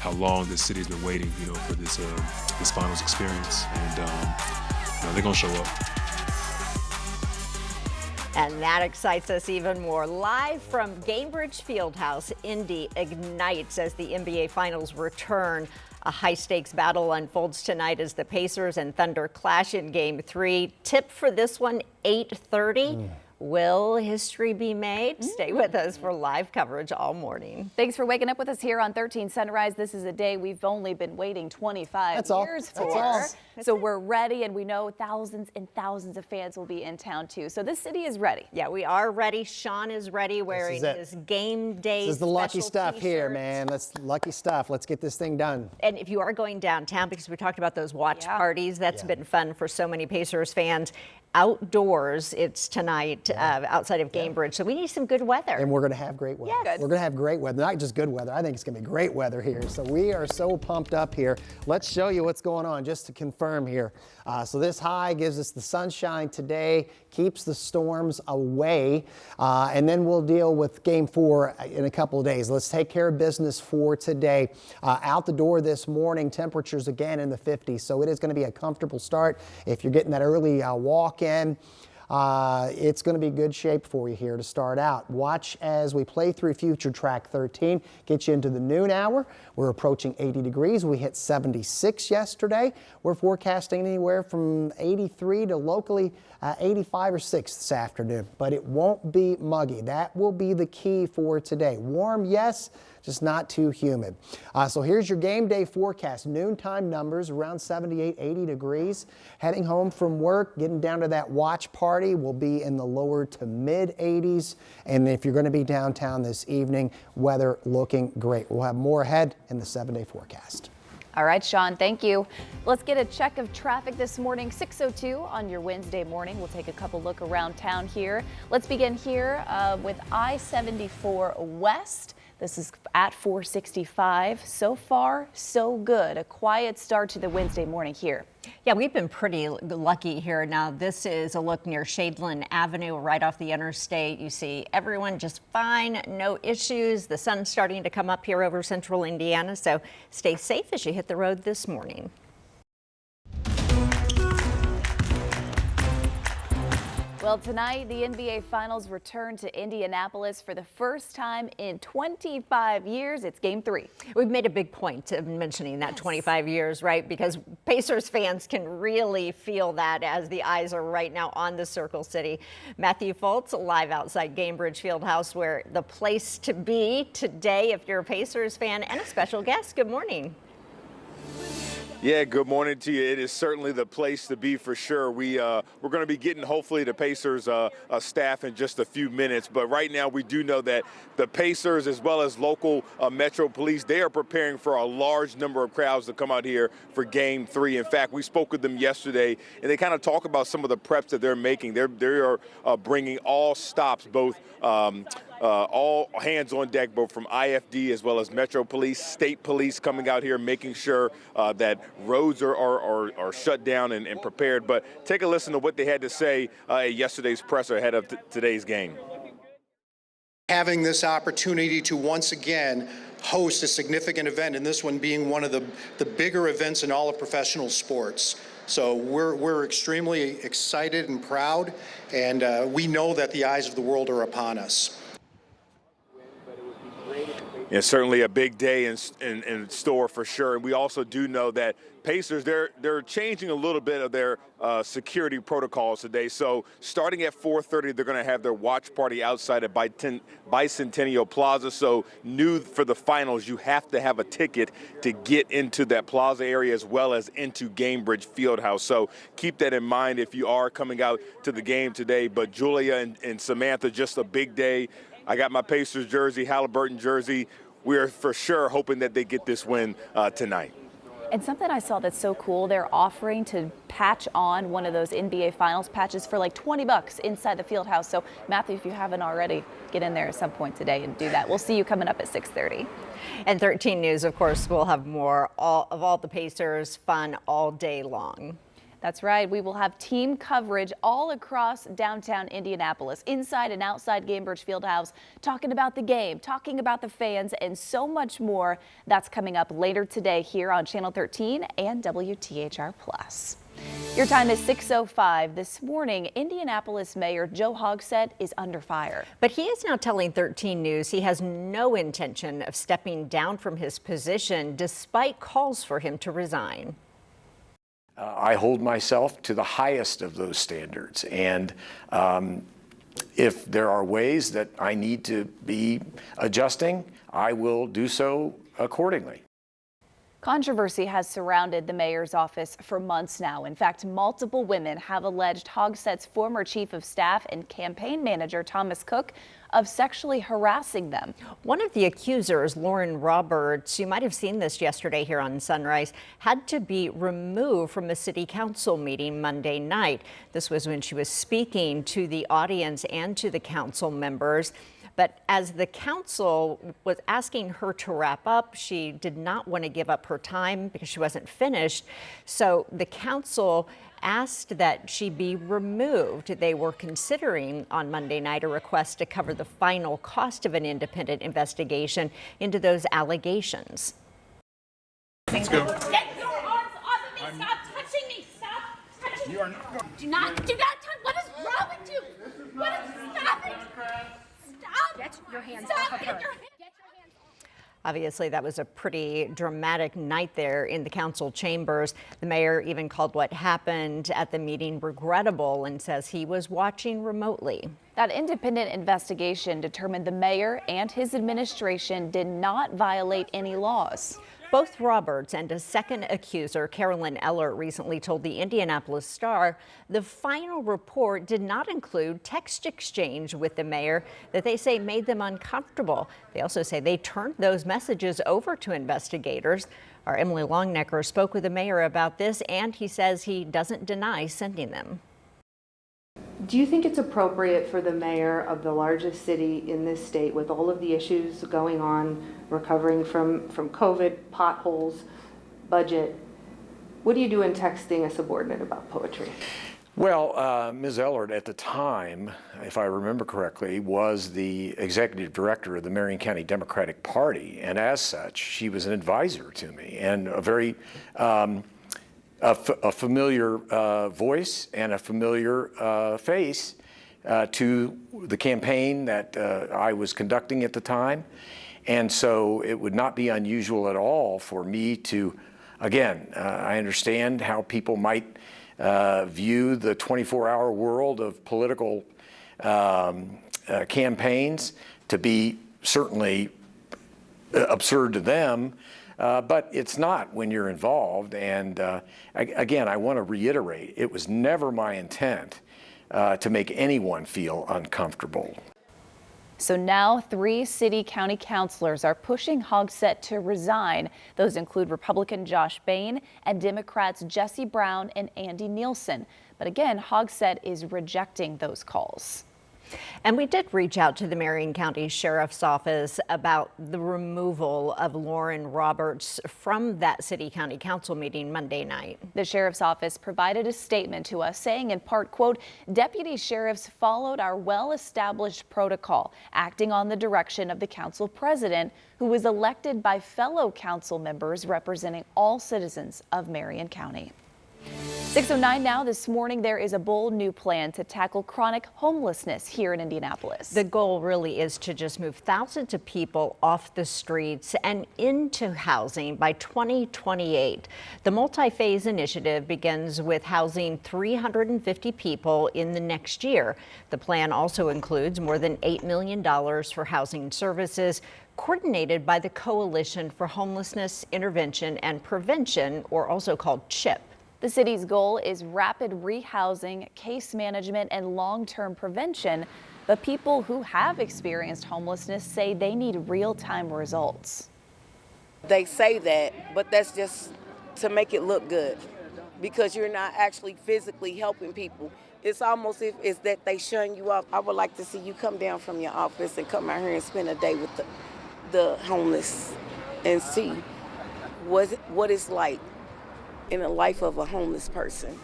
how long this city's been waiting, for this finals experience, and they're gonna show up. And that excites us even more. Live from Gainbridge Fieldhouse, Indy ignites as the NBA Finals return. A high-stakes battle unfolds tonight as the Pacers and Thunder clash in Game 3. Tip for this one, 8:30. Will history be made? Stay with us for live coverage all morning. Thanks for waking up with us here on 13 Sunrise. This is a day we've only been waiting 25 years for. So we're ready, and we know thousands and thousands of fans will be in town too. So this city is ready. Yeah, we are ready. Sean is ready, wearing his game day. This is the lucky stuff here, man. Lucky stuff. Let's get this thing done. And if you are going downtown, because we talked about those watch parties, that's been fun for so many Pacers fans. Outdoors, it's tonight outside of Gainbridge, so we need some good weather. And we're going to have great weather. Yes. We're going to have great weather, not just good weather. I think it's going to be great weather here. So we are so pumped up here. Let's show you what's going on just to confirm here. So this high gives us the sunshine today, keeps the storms away, and then we'll deal with Game 4 in a couple of days. Let's take care of business for today. Out the door this morning, temperatures again in the 50s, so it is going to be a comfortable start. If you're getting that early walk in, it's going to be good shape for you here to start out. Watch as we play through Future Track 13, get you into the noon hour. We're approaching 80 degrees. We hit 76 yesterday. We're forecasting anywhere from 83 to locally 85 or 6 this afternoon, but it won't be muggy. That will be the key for today. Warm, yes, just not too humid. So here's your game day forecast. Noontime numbers around 78, 80 degrees. Heading home from work, getting down to that watch party, will be in the lower to mid 80s. And if you're going to be downtown this evening, weather looking great. We'll have more ahead in the 7-day forecast. All right, Sean, thank you. Let's get a check of traffic this morning, 6:02 on your Wednesday morning. We'll take a couple look around town here. Let's begin here with I-74 West. This is at 465. So far, so good. A quiet start to the Wednesday morning here. Yeah, we've been pretty lucky here. Now, this is a look near Shadeland Avenue, right off the interstate. You see everyone just fine, no issues. The sun's starting to come up here over central Indiana, so stay safe as you hit the road this morning. Well, tonight, the NBA Finals return to Indianapolis for the first time in 25 years. It's Game 3. We've made a big point of mentioning that 25 years, right? Because Pacers fans can really feel that as the eyes are right now on the Circle City. Matthew Foltz live outside Gainbridge Fieldhouse, where the place to be today if you're a Pacers fan, and a special guest. Good morning. Yeah, good morning to you. It is certainly the place to be for sure. We're going to be getting hopefully the Pacers staff in just a few minutes. But right now we do know that the Pacers as well as local Metro Police, they are preparing for a large number of crowds to come out here for Game 3. In fact, we spoke with them yesterday and they kind of talk about some of the preps that they're making. They are bringing all stops, both all hands on deck, both from IFD as well as Metro Police, State Police coming out here, making sure that roads are shut down and prepared. But take a listen to what they had to say at yesterday's presser ahead of today's game. Having this opportunity to once again host a significant event, and this one being one of the bigger events in all of professional sports. So we're extremely excited and proud, and we know that the eyes of the world are upon us. It's certainly a big day in store for sure. And we also do know that Pacers, they're changing a little bit of their security protocols today. So starting at 4:30, they're going to have their watch party outside at Bicentennial Plaza. So new for the finals, you have to have a ticket to get into that plaza area as well as into Gainbridge Fieldhouse. So keep that in mind if you are coming out to the game today. But Julia and Samantha, just a big day. I got my Pacers jersey, Halliburton jersey. We're for sure hoping that they get this win tonight. And something I saw that's so cool, they're offering to patch on one of those NBA Finals patches for like $20 inside the field house. So Matthew, if you haven't already, get in there at some point today and do that. We'll see you coming up at 6:30. And 13 News, of course, will have more of all the Pacers fun all day long. That's right. We will have team coverage all across downtown Indianapolis, inside and outside Gainbridge Fieldhouse, talking about the game, talking about the fans, and so much more. That's coming up later today here on Channel 13 and WTHR Plus. Your time is 6:05. This morning, Indianapolis Mayor Joe Hogsett is under fire. But he is now telling 13 News he has no intention of stepping down from his position despite calls for him to resign. I hold myself to the highest of those standards, and if there are ways that I need to be adjusting, I will do so accordingly. Controversy has surrounded the mayor's office for months now. In fact, multiple women have alleged Hogsett's former chief of staff and campaign manager, Thomas Cook, of sexually harassing them. One of the accusers, Lauren Roberts, you might have seen this yesterday here on Sunrise, had to be removed from a city council meeting Monday night. This was when she was speaking to the audience and to the council members. But as the council was asking her to wrap up, she did not want to give up her time because she wasn't finished. So the council asked that she be removed. They were considering on Monday night a request to cover the final cost of an independent investigation into those allegations. Let's go. Get your arms off of me! Stop touching me! Stop touching me! You are not. Do not touch. What is wrong with you? What is? Stop it! Stop! Get your hands Stop. off of her. Obviously, that was a pretty dramatic night there in the council chambers. The mayor even called what happened at the meeting regrettable and says he was watching remotely. That independent investigation determined the mayor and his administration did not violate any laws. Both Roberts and a second accuser, Carolyn Eller, recently told the Indianapolis Star the final report did not include text exchange with the mayor that they say made them uncomfortable. They also say they turned those messages over to investigators. Our Emily Longnecker spoke with the mayor about this, and he says he doesn't deny sending them. Do you think it's appropriate for the mayor of the largest city in this state, with all of the issues going on, recovering from COVID, potholes, budget, what do you do in texting a subordinate about poetry? Well, Ms. Ellard at the time, if I remember correctly, was the executive director of the Marion County Democratic Party, and as such, she was an advisor to me and a very a familiar voice and a familiar face to the campaign that I was conducting at the time. And so it would not be unusual at all for me to, again, I understand how people might view the 24-hour world of political campaigns to be certainly absurd to them. But it's not when you're involved. And again, I want to reiterate, it was never my intent to make anyone feel uncomfortable. So now 3 city-county councilors are pushing Hogsett to resign. Those include Republican Josh Bain and Democrats Jesse Brown and Andy Nielsen. But again, Hogsett is rejecting those calls. And we did reach out to the Marion County Sheriff's Office about the removal of Lauren Roberts from that city county council meeting Monday night. The Sheriff's Office provided a statement to us saying in part, quote, deputy sheriffs followed our well-established protocol, acting on the direction of the council president, who was elected by fellow council members representing all citizens of Marion County. 6:09 now. This morning, there is a bold new plan to tackle chronic homelessness here in Indianapolis. The goal really is to just move thousands of people off the streets and into housing by 2028. The multi-phase initiative begins with housing 350 people in the next year. The plan also includes more than $8 million for housing services, coordinated by the Coalition for Homelessness Intervention and Prevention, or also called CHIP. The city's goal is rapid rehousing, case management, and long-term prevention. But people who have experienced homelessness say they need real-time results. They say that, but that's just to make it look good, because you're not actually physically helping people. It's almost if it's that they shun you off. I would like to see you come down from your office and come out here and spend a day with the homeless and see what it's like in the life of a homeless person.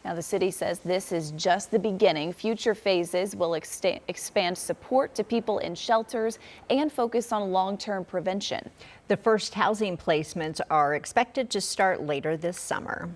Now, the city says this is just the beginning. Future phases will expand support to people in shelters and focus on long-term prevention. The first housing placements are expected to start later this summer.